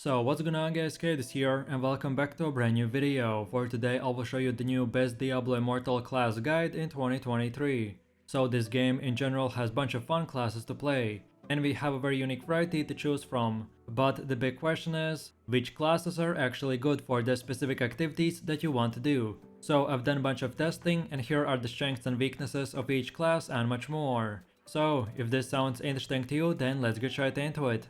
So what's going on guys, Kate is here and welcome back to a brand new video. For today I will show you the new best Diablo Immortal class guide in 2023. So this game in general has bunch of fun classes to play, and we have a very unique variety to choose from. But the big question is, which classes are actually good for the specific activities that you want to do? So I've done a bunch of testing and here are the strengths and weaknesses of each class and much more. So if this sounds interesting to you, then let's get right into it.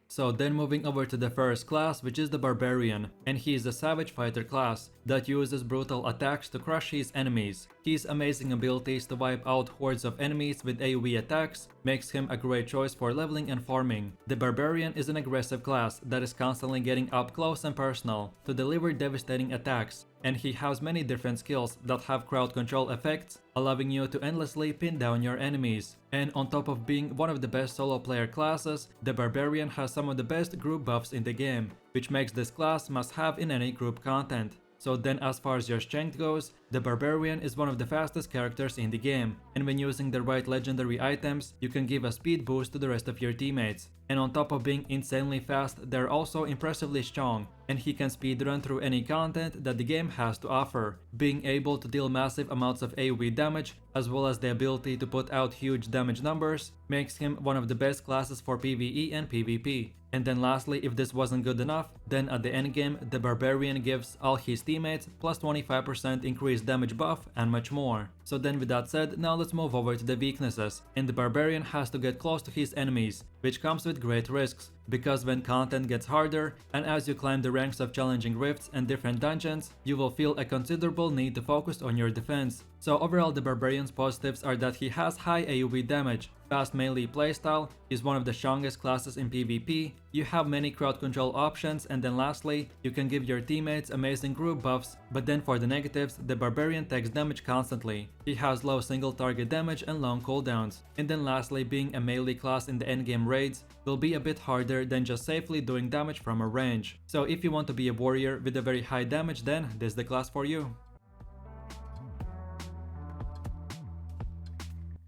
So then moving over to the first class, which is the barbarian, and he is a savage fighter class that uses brutal attacks to crush his enemies. His amazing abilities to wipe out hordes of enemies with AoE attacks makes him a great choice for leveling and farming. The barbarian is an aggressive class that is constantly getting up close and personal to deliver devastating attacks, and he has many different skills that have crowd control effects, allowing you to endlessly pin down your enemies. And on top of being one of the best solo player classes, the barbarian has some of the best group buffs in the game, which makes this class must have in any group content. So then as far as your strength goes, the barbarian is one of the fastest characters in the game, and when using the right legendary items, you can give a speed boost to the rest of your teammates. And on top of being insanely fast, they're also impressively strong, and he can speedrun through any content that the game has to offer, being able to deal massive amounts of AoE damage, as well as the ability to put out huge damage numbers, makes him one of the best classes for PvE and PvP. And then lastly, if this wasn't good enough, then at the endgame, the barbarian gives all his teammates plus 25% increased damage buff and much more. So then with that said, now let's move over to the weaknesses, and the barbarian has to get close to his enemies, which comes with great risks, because when content gets harder, and as you climb the ranks of challenging rifts and different dungeons, you will feel a considerable need to focus on your defense. So overall the barbarian's positives are that he has high AoE damage, fast melee playstyle, is one of the strongest classes in PvP, you have many crowd control options, and then lastly, you can give your teammates amazing group buffs. But then for the negatives, the barbarian takes damage constantly, he has low single target damage and long cooldowns, and then lastly, being a melee class in the endgame raids will be a bit harder than just safely doing damage from a range. So if you want to be a warrior with a very high damage, then this is the class for you.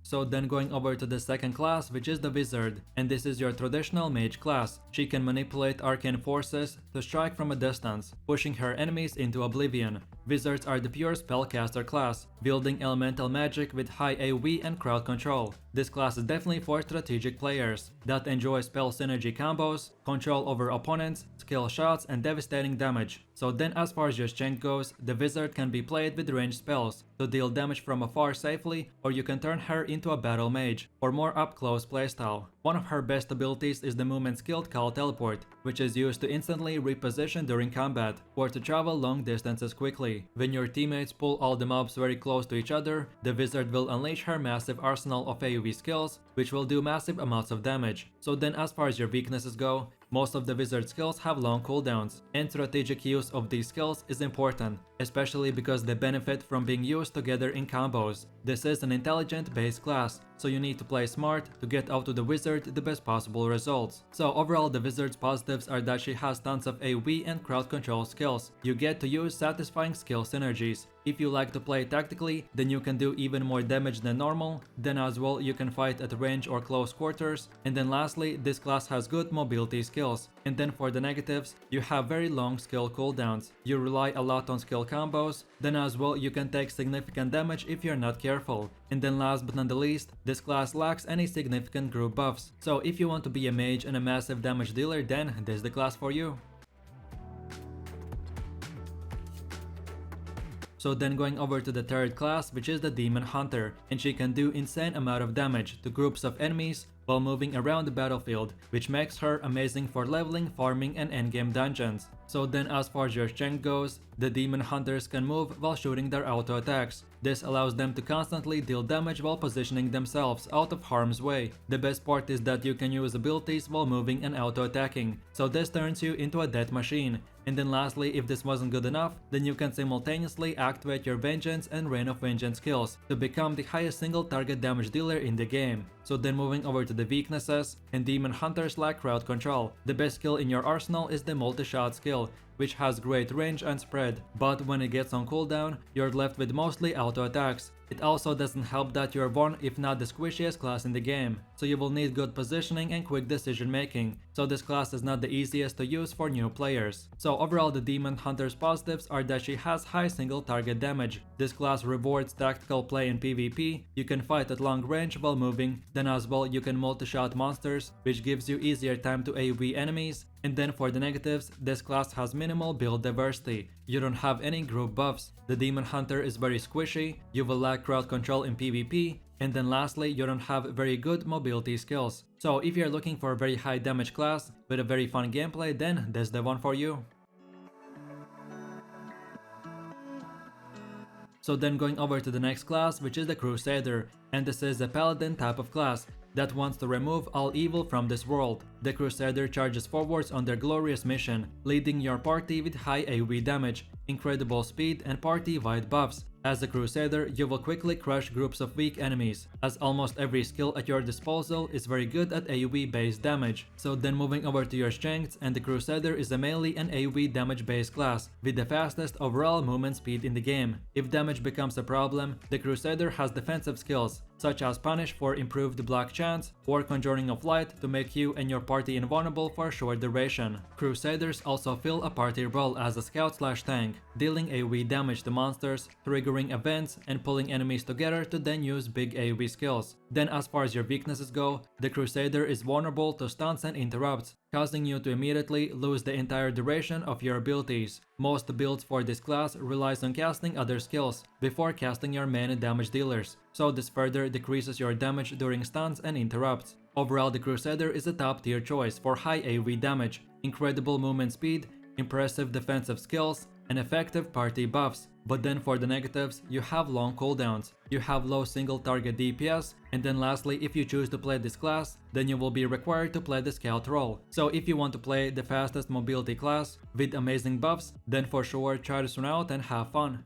So then going over to the second class, which is the wizard, and this is your traditional mage class. She can manipulate arcane forces to strike from a distance, pushing her enemies into oblivion. Wizards are the pure spellcaster class, wielding elemental magic with high AoE and crowd control. This class is definitely for strategic players that enjoy spell synergy combos, control over opponents, skill shots, and devastating damage. So then as far as your strength goes, the wizard can be played with ranged spells to deal damage from afar safely, or you can turn her into a battle mage for more up-close playstyle. One of her best abilities is the movement skill called Teleport, which is used to instantly reposition during combat or to travel long distances quickly. When your teammates pull all the mobs very close to each other, the wizard will unleash her massive arsenal of AoE skills, which will do massive amounts of damage. So then as far as your weaknesses go, most of the wizard skills have long cooldowns, and strategic use of these skills is important, especially because they benefit from being used together in combos. This is an intelligent base class, so you need to play smart to get out to the wizard the best possible results. So overall the wizard's positives are that she has tons of AoE and crowd control skills. You get to use satisfying skill synergies. If you like to play tactically, then you can do even more damage than normal. Then as well you can fight at range or close quarters. And then lastly, this class has good mobility skills. And then for the negatives, you have very long skill cooldowns. You rely a lot on skill combos. Then as well you can take significant damage if you're not careful. And then last but not the least, this class lacks any significant group buffs. So if you want to be a mage and a massive damage dealer, then this is the class for you. So then going over to the third class, which is the demon hunter, and she can do insane amount of damage to groups of enemies while moving around the battlefield, which makes her amazing for leveling, farming, and endgame dungeons. So then as far as your strength goes, the demon hunters can move while shooting their auto attacks. This allows them to constantly deal damage while positioning themselves out of harm's way. The best part is that you can use abilities while moving and auto attacking, so this turns you into a death machine. And then lastly, if this wasn't good enough, then you can simultaneously activate your Vengeance and Reign of Vengeance skills to become the highest single target damage dealer in the game. So then moving over to the weaknesses, and demon hunters lack crowd control. The best skill in your arsenal is the multi-shot skill, which has great range and spread, but when it gets on cooldown, you're left with mostly auto attacks. It also doesn't help that you're one if not the squishiest class in the game, so you will need good positioning and quick decision making, so this class is not the easiest to use for new players. So overall, the Demon Hunter's positives are that she has high single target damage. This class rewards tactical play in PvP, you can fight at long range while moving, then as well you can multi-shot monsters, which gives you easier time to AoE enemies. And then for the negatives, this class has minimal build diversity. You don't have any group buffs. The Demon Hunter is very squishy, you will lack crowd control in PvP, and then lastly, you don't have very good mobility skills. So if you're looking for a very high damage class with a very fun gameplay, then this is the one for you. So then going over to the next class, which is the Crusader, and this is a paladin type of class that wants to remove all evil from this world. The Crusader charges forwards on their glorious mission, leading your party with high AoE damage, incredible speed and party-wide buffs. As a Crusader, you will quickly crush groups of weak enemies, as almost every skill at your disposal is very good at AoE based damage. So then moving over to your strengths, and the Crusader is a melee and AoE damage based class, with the fastest overall movement speed in the game. If damage becomes a problem, the Crusader has defensive skills, such as Punish for improved block chance, or Conjuring of Light to make you and your party invulnerable for a short duration. Crusaders also fill a party role as a scout/tank, dealing AoE damage to monsters, triggering events, and pulling enemies together to then use big AoE skills. Then as far as your weaknesses go, the Crusader is vulnerable to stunts and interrupts, causing you to immediately lose the entire duration of your abilities. Most builds for this class relies on casting other skills before casting your main damage dealers, so this further decreases your damage during stuns and interrupts. Overall, the Crusader is a top tier choice for high AoE damage, incredible movement speed, impressive defensive skills, and effective party buffs. But then for the negatives, you have long cooldowns, you have low single target DPS, and then lastly, if you choose to play this class, then you will be required to play the scout role. So if you want to play the fastest mobility class with amazing buffs, then for sure try this one out and have fun.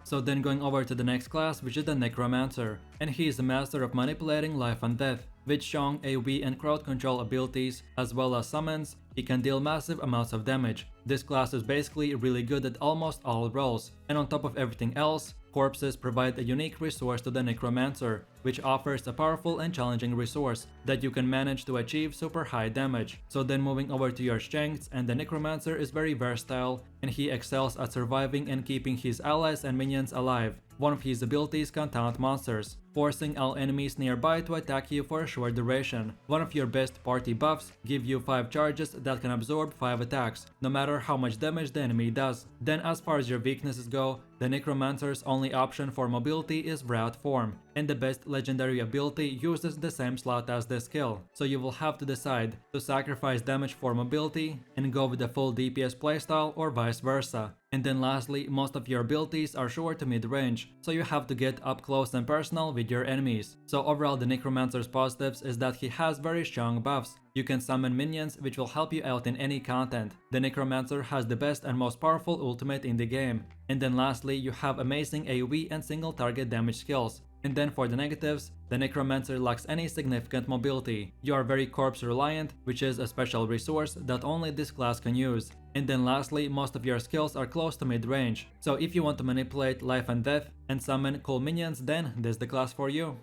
So then going over to the next class, which is the Necromancer, and he is a master of manipulating life and death. With strong AoE and crowd control abilities, as well as summons, he can deal massive amounts of damage. This class is basically really good at almost all roles, and on top of everything else, corpses provide a unique resource to the Necromancer, which offers a powerful and challenging resource that you can manage to achieve super high damage. So then moving over to your strengths, and the Necromancer is very versatile, and he excels at surviving and keeping his allies and minions alive. One of his abilities can taunt monsters, forcing all enemies nearby to attack you for a short duration. One of your best party buffs give you 5 charges that can absorb 5 attacks, no matter how much damage the enemy does. Then as far as your weaknesses go, the Necromancer's only option for mobility is Rout Form, and the best legendary ability uses the same slot as the skill, so you will have to decide to sacrifice damage for mobility and go with the full DPS playstyle or vice versa. And then lastly, most of your abilities are short to mid-range, so you have to get up close and personal with your enemies. So overall, the Necromancer's positives is that he has very strong buffs. You can summon minions which will help you out in any content. The Necromancer has the best and most powerful ultimate in the game. And then lastly, you have amazing AoE and single target damage skills. And then for the negatives, the Necromancer lacks any significant mobility. You are very corpse reliant, which is a special resource that only this class can use. And then lastly, most of your skills are close to mid-range. So if you want to manipulate life and death and summon cool minions, then this is the class for you.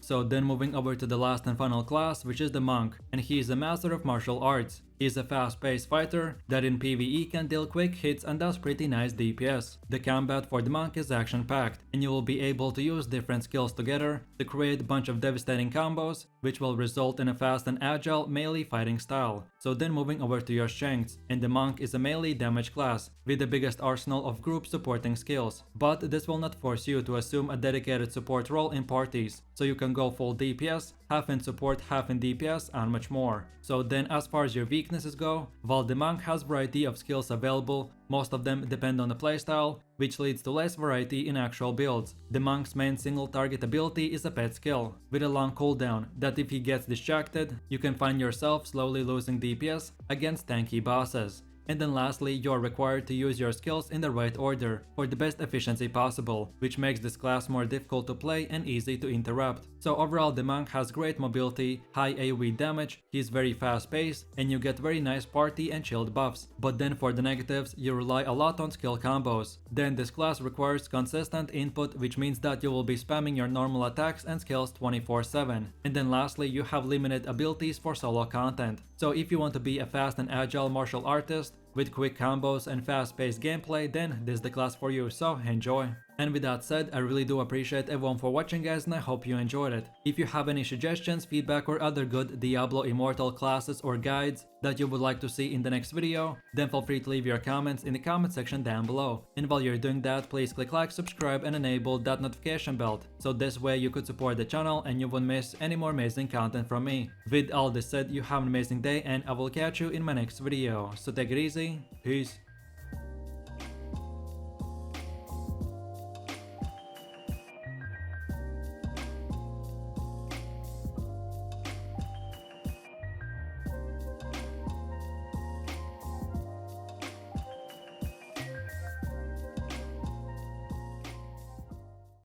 So then moving over to the last and final class, which is the Monk, and he is a master of martial arts. He is a fast-paced fighter that in PvE can deal quick hits and does pretty nice DPS. The combat for the Monk is action-packed, and you will be able to use different skills together to create a bunch of devastating combos, which will result in a fast and agile melee fighting style. So then moving over to your strengths, and the Monk is a melee damage class with the biggest arsenal of group supporting skills, but this will not force you to assume a dedicated support role in parties, so you can go full DPS, half in support, half in DPS, and much more. So then as far as your weaknesses go, while the Monk has variety of skills available, most of them depend on the playstyle, which leads to less variety in actual builds. The Monk's main single target ability is a pet skill, with a long cooldown, that if he gets distracted, you can find yourself slowly losing DPS against tanky bosses. And then lastly, you are required to use your skills in the right order for the best efficiency possible, which makes this class more difficult to play and easy to interrupt. So overall, the monk has great mobility, high AoE damage, he's very fast paced, and you get very nice party and shield buffs. But then for the negatives, you rely a lot on skill combos. Then this class requires consistent input, which means that you will be spamming your normal attacks and skills 24/7. And then lastly, you have limited abilities for solo content. So if you want to be a fast and agile martial artist with quick combos and fast-paced gameplay, then this is the class for you, so enjoy. And with that said, I really do appreciate everyone for watching, guys, and I hope you enjoyed it. If you have any suggestions, feedback, or other good Diablo Immortal classes or guides that you would like to see in the next video, then feel free to leave your comments in the comment section down below. And while you're doing that, please click like, subscribe, and enable that notification bell, so this way you could support the channel and you won't miss any more amazing content from me. With all this said, you have an amazing day, and I will catch you in my next video. So take it easy, peace.